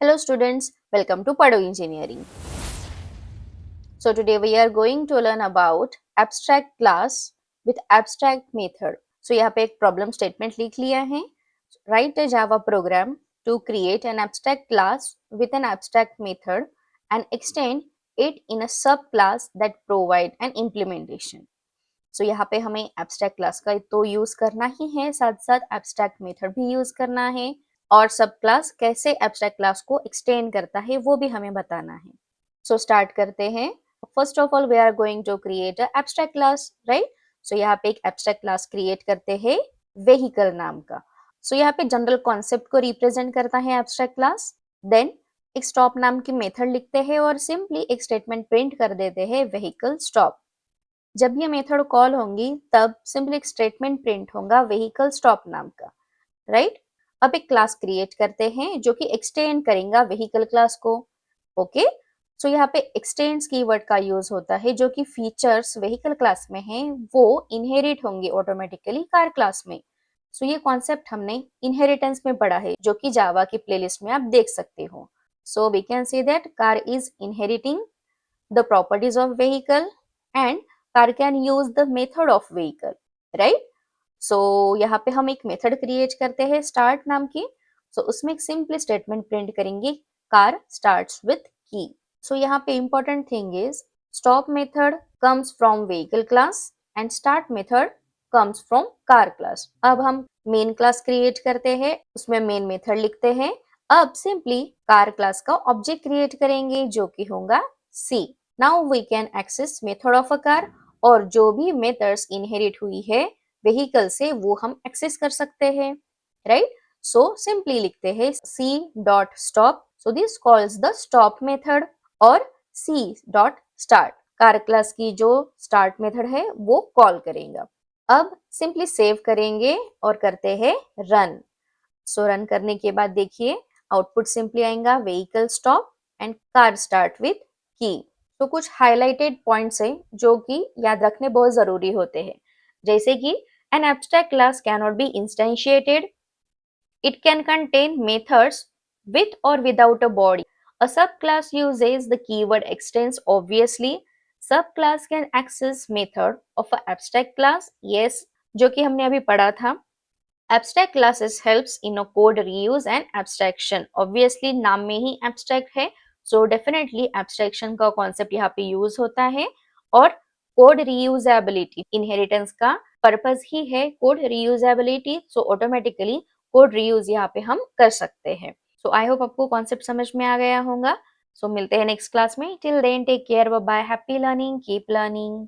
Hello students, welcome to Pado Engineering. So today we are going to learn about abstract class with abstract method. So यहाँ पे एक problem statement लिख लिया है. Write a Java program to create an abstract class with an abstract method and extend it in a subclass that provide an implementation. So यहाँ पे हमें abstract class का तो use करना ही है, साथ साथ abstract method भी use करना है और सब क्लास कैसे एब्स्ट्रैक्ट क्लास को एक्सटेंड करता है वो भी हमें बताना है. सो स्टार्ट करते हैं. First of all we are going to create a abstract class, right. So यहाँ पे एक एब्स्ट्रैक्ट क्लास क्रिएट करते हैं व्हीकल नाम का. सो यहाँ पे जनरल कॉन्सेप्ट को रिप्रेजेंट करता है एब्स्ट्रैक्ट क्लास. देन एक स्टॉप नाम की मेथड लिखते हैं और सिंपली एक स्टेटमेंट प्रिंट कर देते हैं व्हीकल स्टॉप. जब ये मेथड कॉल होंगी तब सिंपली एक स्टेटमेंट प्रिंट होगा व्हीकल स्टॉप नाम का, राइट. अब एक क्लास क्रिएट करते हैं जो कि एक्सटेंड करेगा व्हीकल क्लास को. ओके. सो यहाँ पे एक्सटेंड्स कीवर्ड का यूज होता है जो कि फीचर्स व्हीकल क्लास में हैं वो इनहेरिट होंगे ऑटोमेटिकली कार क्लास में. सो ये कॉन्सेप्ट हमने इनहेरिटेंस में पढ़ा है जो कि जावा की प्लेलिस्ट में आप देख सकते हो. So we can say that car is inheriting the properties of vehicle and car can use the method of vehicle, right. सो यहाँ पे हम एक मेथड क्रिएट करते हैं स्टार्ट नाम की. सो उसमें एक सिंपल स्टेटमेंट प्रिंट करेंगे कार स्टार्ट्स विथ की. सो यहाँ पे important thing is stop method comes from vehicle class and start method comes from car class. अब हम मेन क्लास क्रिएट करते हैं, उसमें मेन मेथड लिखते हैं. अब सिंपली कार क्लास का ऑब्जेक्ट क्रिएट करेंगे जो कि होगा C. Now we can access method of a car और जो भी मेथड्स इनहेरिट हुई है व्हीकल से वो हम एक्सेस कर सकते हैं, राइट. सो सिंपली लिखते हैं c dot stop. So this calls the stop method और c dot start car class की जो स्टार्ट मेथड है वो कॉल करेगा. अब सिंपली सेव करेंगे और करते हैं रन. सो रन करने के बाद देखिए आउटपुट सिंपली आएगा vehicle stop and car start with की. तो कुछ हाईलाइटेड पॉइंट्स हैं जो कि याद रखने बहुत जरूरी होते हैं, जैसे कि an abstract class cannot be instantiated. It can contain methods with or without a body. A subclass uses the keyword extends obviously. Subclass can access method of an abstract class. Yes, जो कि हमने अभी पढ़ा था. Abstract classes helps in a code reuse and abstraction. Obviously नाम में ही abstract है, so definitely abstraction का concept यहाँ पे use होता है. और कोड रीयूजेबिलिटी इनहेरिटेंस का पर्पस ही है code reusability. So automatically code reuse यहाँ पे हम कर सकते हैं. सो आई होप आपको कॉन्सेप्ट समझ में आ गया होगा. सो मिलते हैं नेक्स्ट क्लास में. Till then take care, bye bye, happy learning, keep learning.